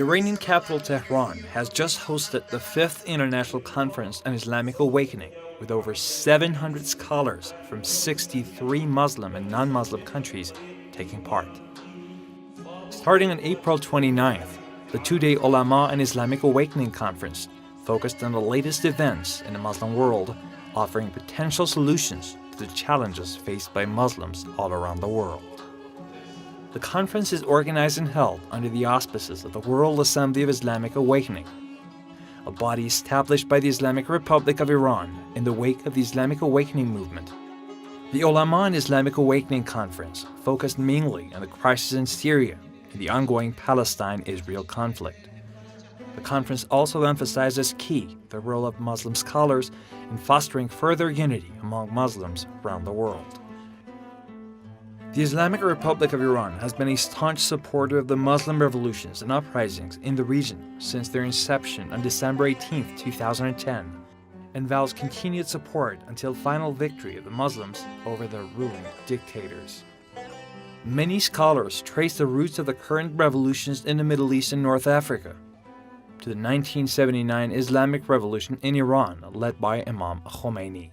Iranian capital Tehran has just hosted the 5th International Conference on Islamic Awakening, with over 700 scholars from 63 Muslim and non-Muslim countries taking part. Starting on April 29th, the two-day Ulama and Islamic Awakening Conference focused on the latest events in the Muslim world, offering potential solutions to the challenges faced by Muslims all around the world. The conference is organized and held under the auspices of the World Assembly of Islamic Awakening, a body established by the Islamic Republic of Iran in the wake of the Islamic Awakening movement. The Ulama and Islamic Awakening Conference focused mainly on the crisis in Syria and the ongoing Palestine-Israel conflict. The conference also emphasized as key the role of Muslim scholars in fostering further unity among Muslims around the world. The Islamic Republic of Iran has been a staunch supporter of the Muslim revolutions and uprisings in the region since their inception on December 18, 2010, and vows continued support until final victory of the Muslims over their ruling dictators. Many scholars trace the roots of the current revolutions in the Middle East and North Africa to the 1979 Islamic Revolution in Iran led by Imam Khomeini.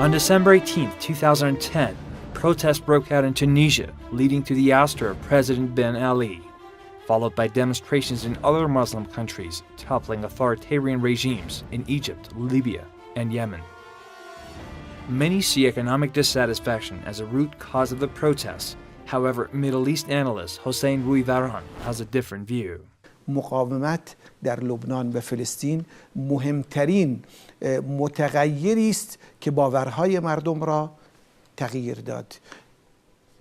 On December 18, 2010, protests broke out in Tunisia, leading to the ouster of President Ben Ali, followed by demonstrations in other Muslim countries toppling authoritarian regimes in Egypt, Libya, and Yemen. Many see economic dissatisfaction as a root cause of the protests. However, Middle East analyst Hossein Rouivaran has a different view. مقاومت در لبنان و فلسطین مهمترین متغیری است که باورهای مردم را تغییر داد.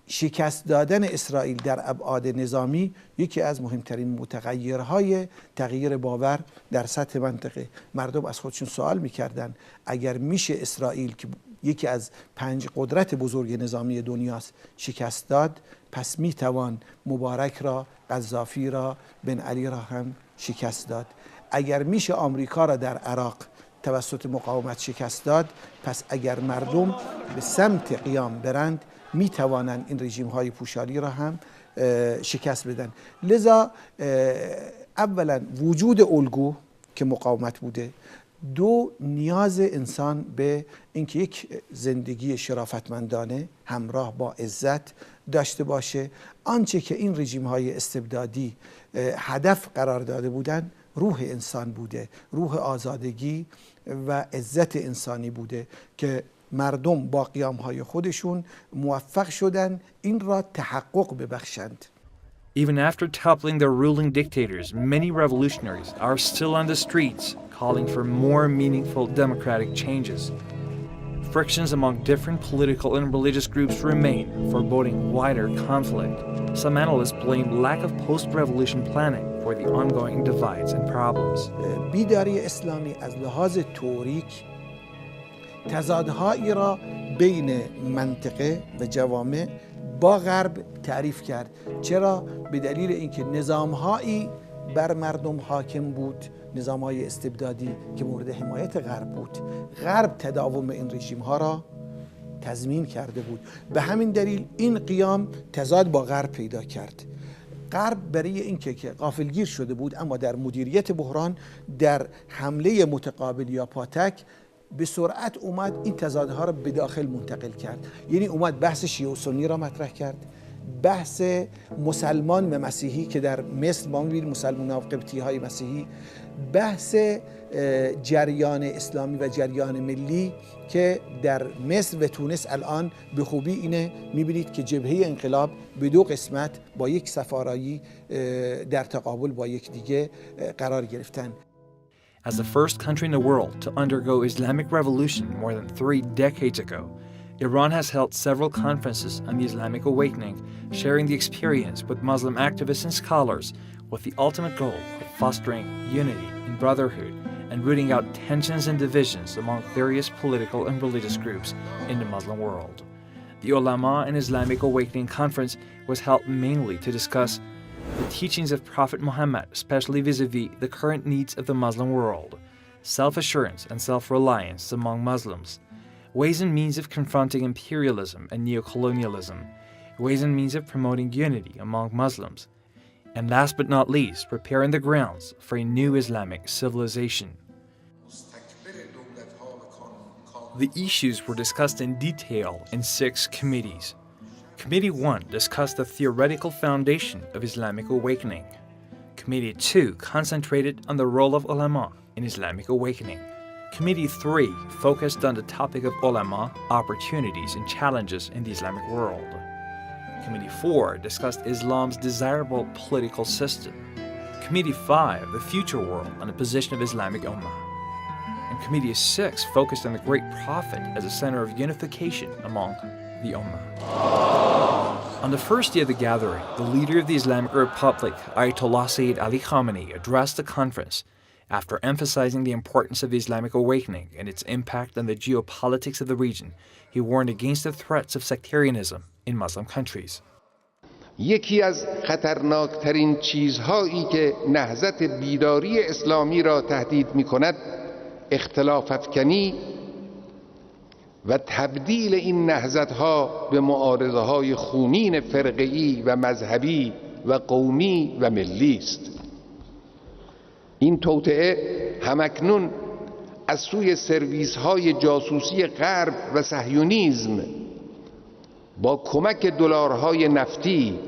شکست دادن اسرائیل در ابعاد نظامی یکی از مهمترین متغیرهای تغییر باور در سطح منطقه. مردم از خودشون سوال میکردن اگر میشه اسرائیل که یکی از 5 قدرت بزرگ نظامی دنیاست شکست داد، پس میتوان مبارک را، قذافی را، بن علی را هم شکست داد. اگر میشه آمریکا را در عراق توسط مقاومت شکست داد، پس اگر مردم به سمت قیام برند میتوانند این رژیم های پوشالی را هم شکست بدن. لذا اولا وجود الگو که مقاومت بوده، دو نیاز انسان به اینکه یک زندگی شرافتمندانه همراه با عزت داشته باشه. آنچه که این رژیم های استبدادی هدف قرار داده بودن روح انسان بوده، روح آزادگی و عزت انسانی بوده که مردم با قیام های خودشون موفق شدن این را تحقق ببخشند. Even after toppling the ruling dictators, many revolutionaries are still on the streets, calling for more meaningful democratic changes. Frictions among different political and religious groups remain, foreboding wider conflict. Some analysts blame lack of post-revolution planning for the ongoing divides and problems. بیداری اسلامی از لحاظ توریک تضادهایی را بین منطقه و جوامع با غرب تعریف کرد. چرا؟ به دلیل اینکه نظامهایی بر مردم حاکم بود، نظامهای استبدادی که مورد حمایت غرب بود. غرب تداوم این رژیم ها را تضمین کرده بود. به همین دلیل این قیام تضاد با غرب پیدا کرد. غرب برای اینکه غافلگیر شده بود اما در مدیریت بحران، در حمله متقابل یا پاتک به سرعت اومد این تضادها را به داخل منتقل کرد. یعنی اومد بحث شیعه و سنی را مطرح کرد، بحث مسلمان و مسیحی که در مصر ما می‌بینیم مسلمان و قبطی های مسیحی، بحث جریان اسلامی و جریان ملی که در مصر و تونس الان به خوبی اینه می‌بینید که جبهه انقلاب به 2 قسمت با یک سفارایی در تقابل با یک دیگه قرار گرفتن. As the first country in the world to undergo Islamic revolution more than 3 decades ago, Iran has held several conferences on the Islamic Awakening, sharing the experience with Muslim activists and scholars with the ultimate goal of fostering unity and brotherhood and rooting out tensions and divisions among various political and religious groups in the Muslim world. The Ulama and Islamic Awakening Conference was held mainly to discuss the teachings of Prophet Muhammad, especially vis-a-vis the current needs of the Muslim world, self-assurance and self-reliance among Muslims, ways and means of confronting imperialism and neocolonialism, ways and means of promoting unity among Muslims, and last but not least, preparing the grounds for a new Islamic civilization. The issues were discussed in detail in 6 committees. Committee 1 discussed the theoretical foundation of Islamic Awakening. Committee 2 concentrated on the role of ulama in Islamic Awakening. Committee 3 focused on the topic of ulama, opportunities and challenges in the Islamic world. Committee 4 discussed Islam's desirable political system. Committee 5, the future world and the position of Islamic Ummah. And Committee 6 focused on the great Prophet as a center of unification among the Ummah. On the first day of the gathering, the leader of the Islamic Republic, Ayatollah Sayyid Ali Khamenei, addressed the conference. After emphasizing the importance of the Islamic Awakening and its impact on the geopolitics of the region, he warned against the threats of sectarianism in Muslim countries. یکی از خطرناکترین چیزهایی که نهضت بیداری اسلامی را تهدید می‌کند اختلاف افکنی و تبدیل این نهضت‌ها به معارضه‌های خونین فرقه‌ای و مذهبی و قومی و ملی است. این توطئه همکنون از سوی سرویس‌های جاسوسی غرب و صهیونیسم با کمک دلارهای نفتی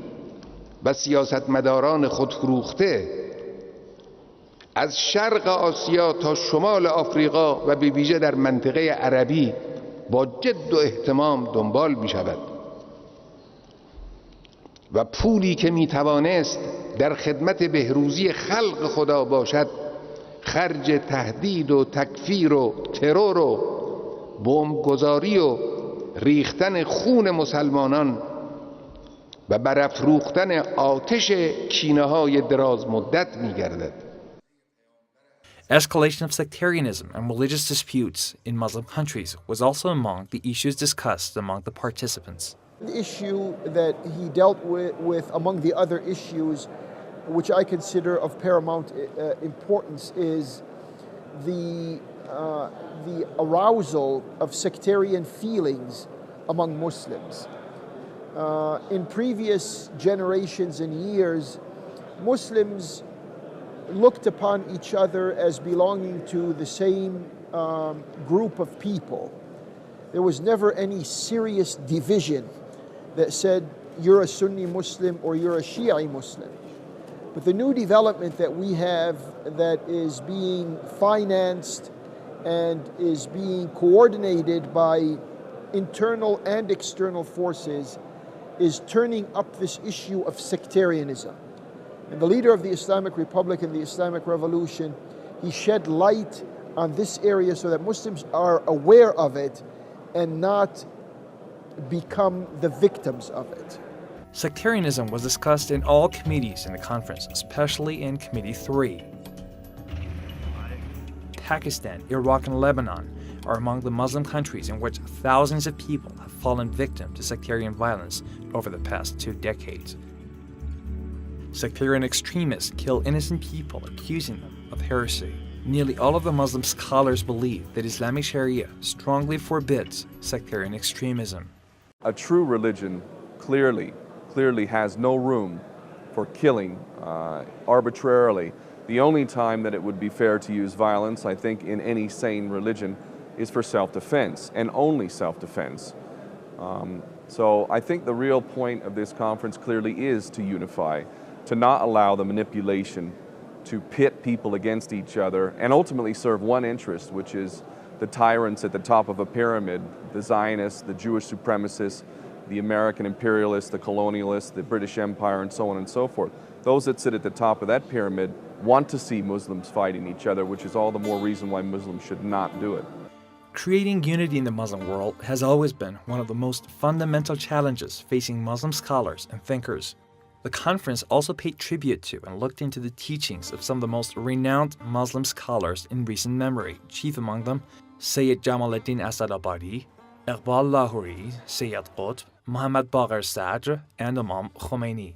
و سیاستمداران خودفروخته از شرق آسیا تا شمال آفریقا و به ویژه در منطقه عربی با جد و اهتمام دنبال می شود و پولی که می توانست در خدمت بهروزی خلق خدا باشد خرج تهدید و تکفیر و ترور و بمبگذاری و ریختن خون مسلمانان و برافروختن آتش کینه‌های دراز مدت می‌گردد. Escalation of sectarianism and religious disputes in Muslim countries was also among the issues discussed among the participants. The issue that he dealt with among the other issues, which I consider of paramount importance, is the arousal of sectarian feelings among Muslims. In previous generations and years, Muslims looked upon each other as belonging to the same group of people. There was never any serious division that said you're a Sunni Muslim or you're a Shi'i Muslim. But the new development that we have that is being financed and is being coordinated by internal and external forces is turning up this issue of sectarianism. And the leader of the Islamic Republic and the Islamic Revolution, he shed light on this area so that Muslims are aware of it and not become the victims of it. Sectarianism was discussed in all committees in the conference, especially in Committee 3. Pakistan, Iraq, and Lebanon are among the Muslim countries in which thousands of people have fallen victim to sectarian violence over the past 2 decades. Sectarian extremists kill innocent people, accusing them of heresy. Nearly all of the Muslim scholars believe that Islamic Sharia strongly forbids sectarian extremism. A true religion clearly has no room for killing arbitrarily. The only time that it would be fair to use violence, I think, in any sane religion is for self-defense, and only self-defense. So I think the real point of this conference clearly is to unify, to not allow the manipulation to pit people against each other and ultimately serve one interest, which is the tyrants at the top of a pyramid, the Zionists, the Jewish supremacists, the American imperialists, the colonialists, the British Empire, and so on and so forth. Those that sit at the top of that pyramid want to see Muslims fighting each other, which is all the more reason why Muslims should not do it. Creating unity in the Muslim world has always been one of the most fundamental challenges facing Muslim scholars and thinkers. The conference also paid tribute to and looked into the teachings of some of the most renowned Muslim scholars in recent memory, chief among them Sayyid Jamaluddin Asadabadi, Iqbal Lahori, Sayyid Qutb, Muhammad Baqir Sadr, and Imam Khomeini.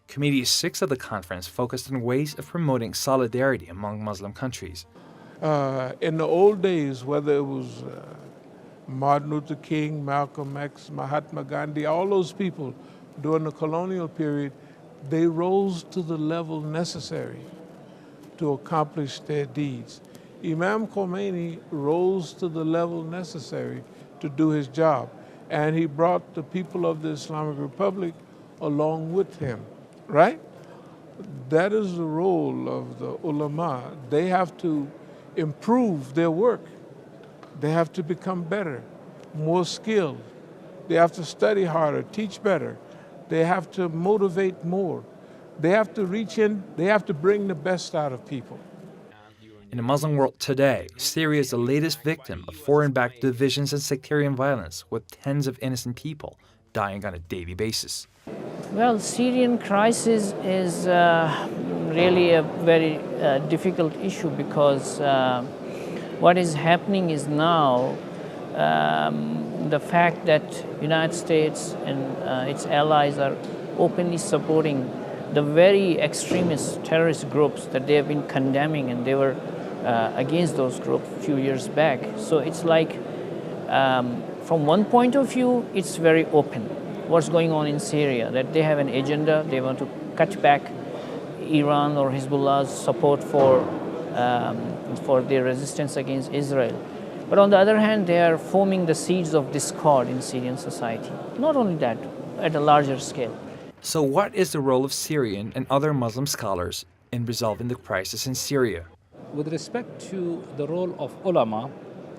Committee 6 of the conference focused on ways of promoting solidarity among Muslim countries. In the old days, whether it was Martin Luther King, Malcolm X, Mahatma Gandhi, all those people during the colonial period, they rose to the level necessary to accomplish their deeds. Imam Khomeini rose to the level necessary to do his job, and he brought the people of the Islamic Republic along with him, right? That is the role of the ulama. They have to improve their work. They have to become better, more skilled. They have to study harder, teach better. They have to motivate more. They have to reach in, they have to bring the best out of people. In the Muslim world today, Syria is the latest victim of foreign-backed divisions and sectarian violence, with tens of innocent people dying on a daily basis. Well, Syrian crisis is really a very difficult issue because what is happening is now the fact that United States and its allies are openly supporting the very extremist terrorist groups that they have been condemning, and they were against those groups a few years back. So it's like, from one point of view, it's very open. What's going on in Syria, that they have an agenda, they want to cut back Iran or Hezbollah's support for their resistance against Israel. But on the other hand, they are forming the seeds of discord in Syrian society. Not only that, at a larger scale. So what is the role of Syrian and other Muslim scholars in resolving the crisis in Syria? With respect to the role of ulama,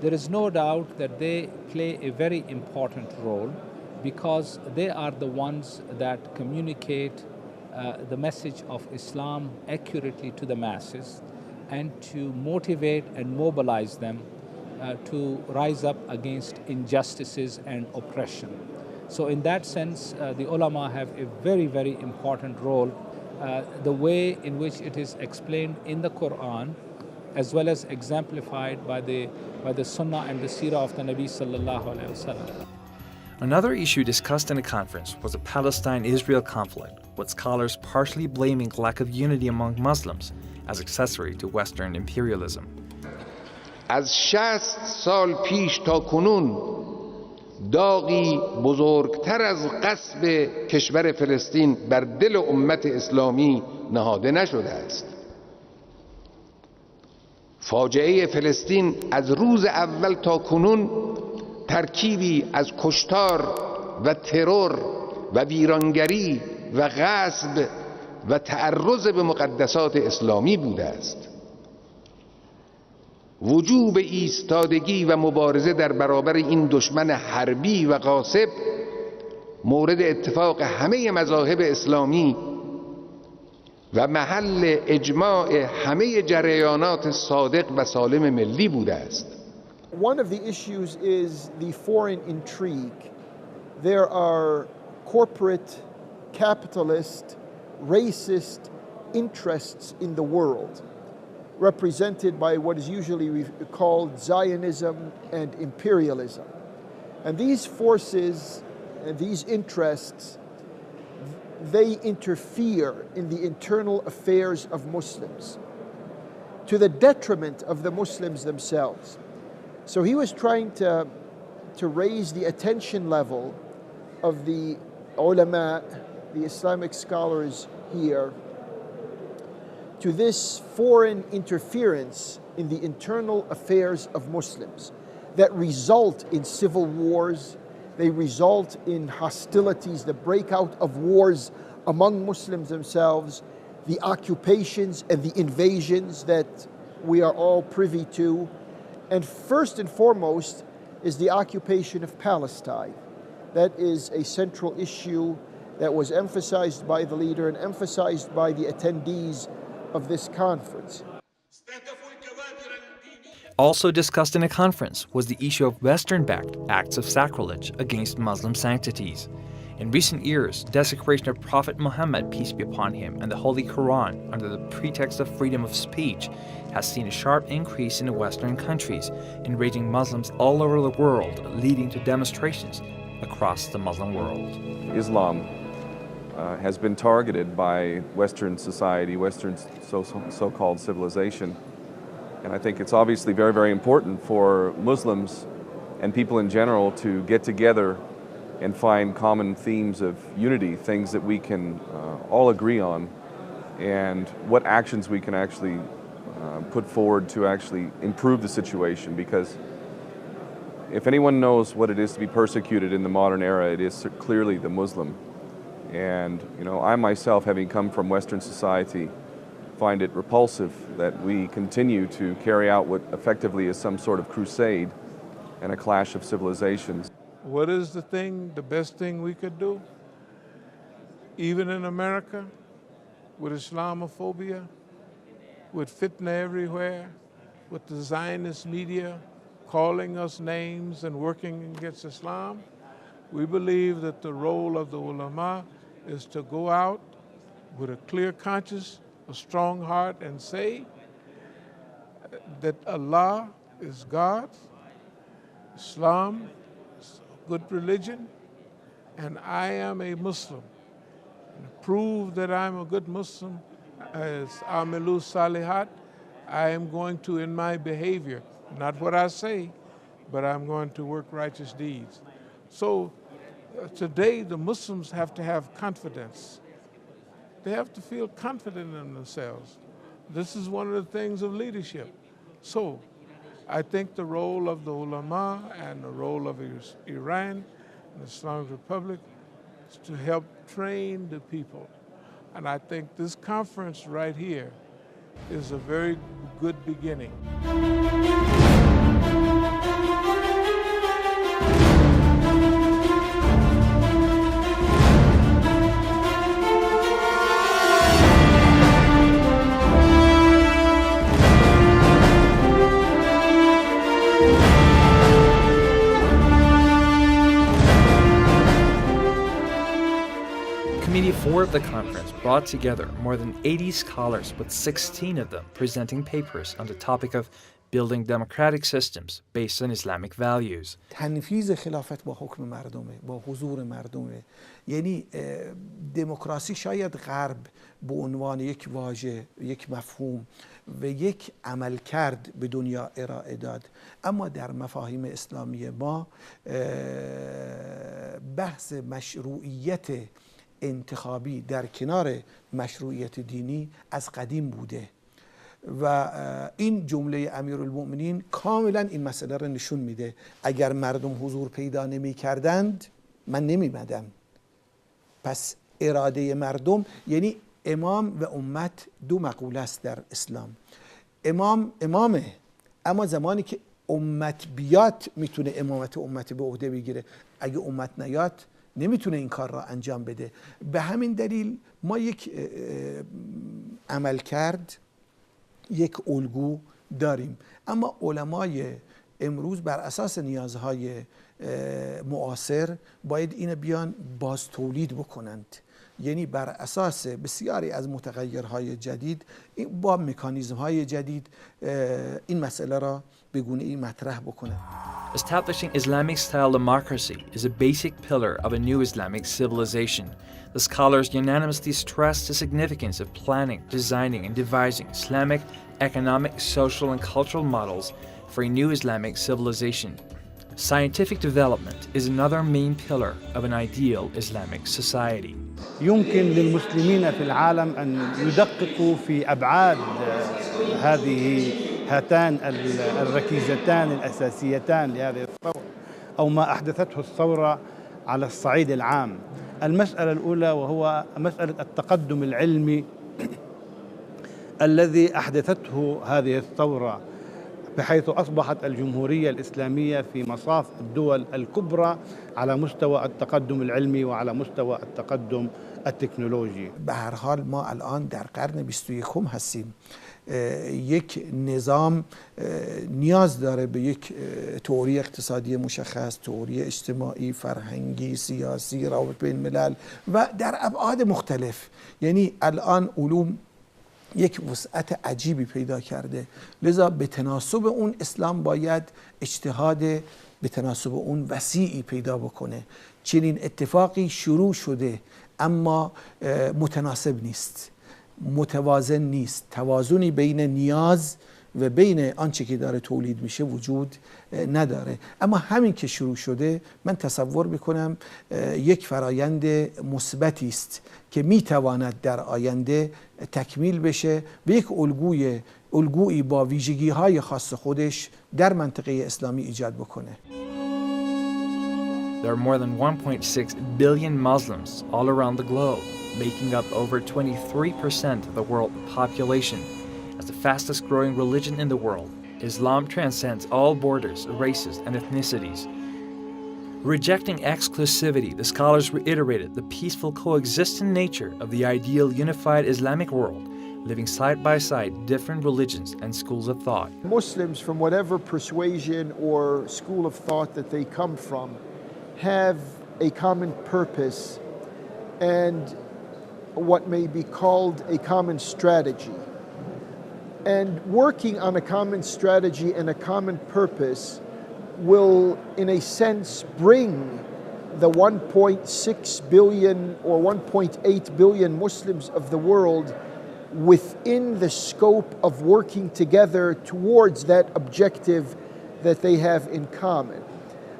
there is no doubt that they play a very important role because they are the ones that communicate the message of Islam accurately to the masses and to motivate and mobilize them to rise up against injustices and oppression. So in that sense, the ulama have a very, very important role. The way in which it is explained in the Quran, as well as exemplified by the Sunnah and the Seerah of the Nabi sallallahu alaihi wasallam. Another issue discussed in the conference was the Palestine-Israel conflict, with scholars partially blaming lack of unity among Muslims as accessory to Western imperialism. از 60 سال پیش تا کنون داغی بزرگتر از غصب کشور فلسطین بر دل امت اسلامی نهاده نشده است. فاجعه فلسطین از روز اول تا کنون ترکیبی از کشتار و ترور و ویرانگری و غصب و تعرض به مقدسات اسلامی بوده است. وجوب ایستادگی و مبارزه در برابر این دشمن حربی و غاصب مورد اتفاق همه مذاهب اسلامی و محل اجماع همه جریانات صادق و سالم ملی بوده است. One of the issues is the foreign intrigue. There are corporate, capitalist, racist interests in the world, represented by what is usually called Zionism and imperialism. And these forces and these interests, they interfere in the internal affairs of Muslims to the detriment of the Muslims themselves. So he was trying to raise the attention level of the ulama, the Islamic scholars here, to this foreign interference in the internal affairs of Muslims that result in civil wars, they result in hostilities, the breakout of wars among Muslims themselves, the occupations and the invasions that we are all privy to. And first and foremost is the occupation of Palestine. That is a central issue that was emphasized by the leader and emphasized by the attendees of this conference. Also discussed in the conference was the issue of Western-backed acts of sacrilege against Muslim sanctities. In recent years, desecration of Prophet Muhammad, peace be upon him, and the Holy Quran under the pretext of freedom of speech has seen a sharp increase in the Western countries, enraging Muslims all over the world, leading to demonstrations across the Muslim world. Islam has been targeted by Western society, Western so-called civilization. And I think it's obviously very, very important for Muslims and people in general to get together and find common themes of unity, things that we can all agree on, and what actions we can actually put forward to actually improve the situation. Because if anyone knows what it is to be persecuted in the modern era, it is clearly the Muslim. And I myself, having come from Western society, find it repulsive that we continue to carry out what effectively is some sort of crusade and a clash of civilizations. What is the best thing we could do? Even in America, with Islamophobia, with fitna everywhere, with the Zionist media calling us names and working against Islam, we believe that the role of the ulama is to go out with a clear conscience, a strong heart, and say that Allah is God, Islam is a good religion, and I am a Muslim. And prove that I'm a good Muslim as Amilu Salihat, I am going to, in my behavior, not what I say, but I'm going to work righteous deeds. So today the Muslims have to have confidence. They have to feel confident in themselves. This is one of the things of leadership. So I think the role of the ulama and the role of Iran and the Islamic Republic is to help train the people. And I think this conference right here is a very good beginning. Committee 4 of the conference brought together more than 80 scholars, with 16 of them presenting papers on the topic of building democratic systems based on Islamic values. تنفیذ خلافت با حکم مردمه، با حضور مردمه. یعنی دموکراسی شاید غرب به عنوان یک واژه، یک مفهوم و یک عملکرد به دنیا ارائه داد، اما در مفاهیم اسلامی ما بحث مشروعیت انتخابی در کنار مشروعیت دینی از قدیم بوده و این جمله امیرالمؤمنین کاملا این مسئله را نشون میده. اگر مردم حضور پیدا نمی کردند من نمیمدم. پس اراده مردم، یعنی امام و امت دو مقوله است در اسلام. امام امامه، اما زمانی که امت بیاد میتونه امامت امت به عهده بگیره. اگه امت نیاد نمیتونه این کار را انجام بده. به همین دلیل ما یک عمل کرد، یک الگو داریم، اما علمای امروز بر اساس نیازهای معاصر باید این بیان باز تولید بکنند. یعنی بر اساس بسیاری از متغیرهای جدید با مکانیزمهای جدید این مسئله را به گونه‌ای مطرح بکنند. Establishing Islamic style democracy is a basic pillar of a new Islamic civilization. The scholars unanimously stress the significance of planning, designing, and devising Islamic economic, social, and cultural models for a new Islamic civilization. Scientific development is another main pillar of an ideal Islamic society. يمكن للمسلمين في العالم أن يدققوا في أبعاد هاتان الركيزتان الأساسيتان لهذه الثورة أو ما أحدثته الثورة على الصعيد العام. المسألة الأولى وهو مسألة التقدم العلمي الذي أحدثته هذه الثورة بحيث أصبحت الجمهورية الإسلامية في مصاف الدول الكبرى على مستوى التقدم العلمي وعلى مستوى التقدم التكنولوژی. به هر حال ما الان در قرن 21 هستیم. یک نظام نیاز داره به یک تئوری اقتصادی مشخص، تئوری اجتماعی، فرهنگی، سیاسی، روابط بین الملل و در ابعاد مختلف. یعنی الان علوم یک وسعت عجیبی پیدا کرده، لذا به تناسب اون اسلام باید اجتهاد به تناسب اون وسیعی پیدا بکنه. چنین اتفاقی شروع شده اما متناسب نیست، متوازن نیست، توازنی بین نیاز و بین آنچه که داره تولید میشه وجود نداره. اما همین که شروع شده من تصور میکنم یک فرایند مثبتی است که میتواند در آینده تکمیل بشه و یک الگویی با ویژگی های خاص خودش در منطقه اسلامی ایجاد بکنه. There are more than 1.6 billion Muslims all around the globe, making up over 23% of the world population. As the fastest growing religion in the world, Islam transcends all borders, races, and ethnicities. Rejecting exclusivity, the scholars reiterated the peaceful coexistent nature of the ideal unified Islamic world, living side by side different religions and schools of thought. Muslims, from whatever persuasion or school of thought that they come from, have a common purpose and what may be called a common strategy. And working on a common strategy and a common purpose will, in a sense, bring the 1.6 billion or 1.8 billion Muslims of the world within the scope of working together towards that objective that they have in common.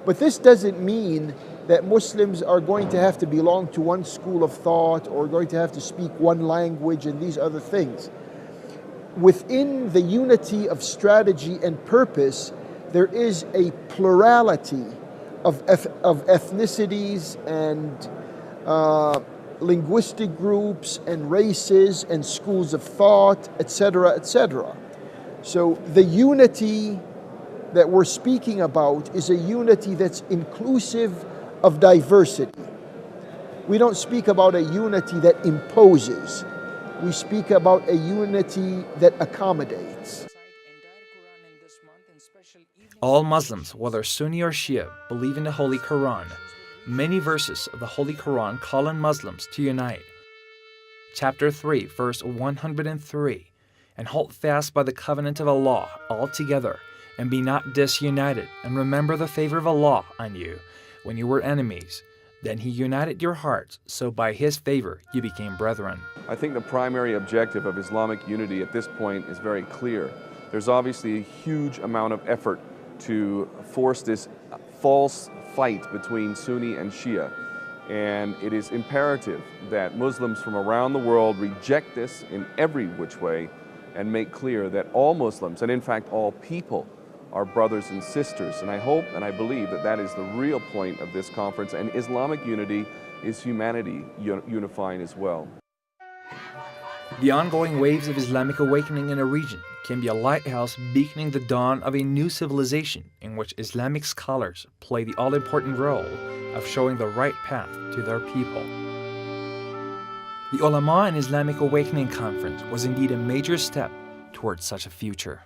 But this doesn't mean that Muslims are going to have to belong to one school of thought or going to have to speak one language and these other things. Within the unity of strategy and purpose, there is a plurality of ethnicities and linguistic groups and races and schools of thought, etc., etc. So the unity that we're speaking about is a unity that's inclusive of diversity. We don't speak about a unity that imposes. We speak about a unity that accommodates. All Muslims, whether Sunni or Shia, believe in the Holy Quran. Many verses of the Holy Quran call on Muslims to unite. Chapter 3, verse 103, and hold fast by the covenant of Allah altogether, and be not disunited, and remember the favor of Allah on you when you were enemies. Then He united your hearts, so by His favor you became brethren. I think the primary objective of Islamic unity at this point is very clear. There's obviously a huge amount of effort to force this false fight between Sunni and Shia. And it is imperative that Muslims from around the world reject this in every which way and make clear that all Muslims, and in fact all people, are brothers and sisters. And I hope and I believe that that is the real point of this conference, and Islamic unity is humanity unifying as well. The ongoing waves of Islamic awakening in a region can be a lighthouse beaconing the dawn of a new civilization in which Islamic scholars play the all-important role of showing the right path to their people. The Ulama and Islamic Awakening Conference was indeed a major step towards such a future.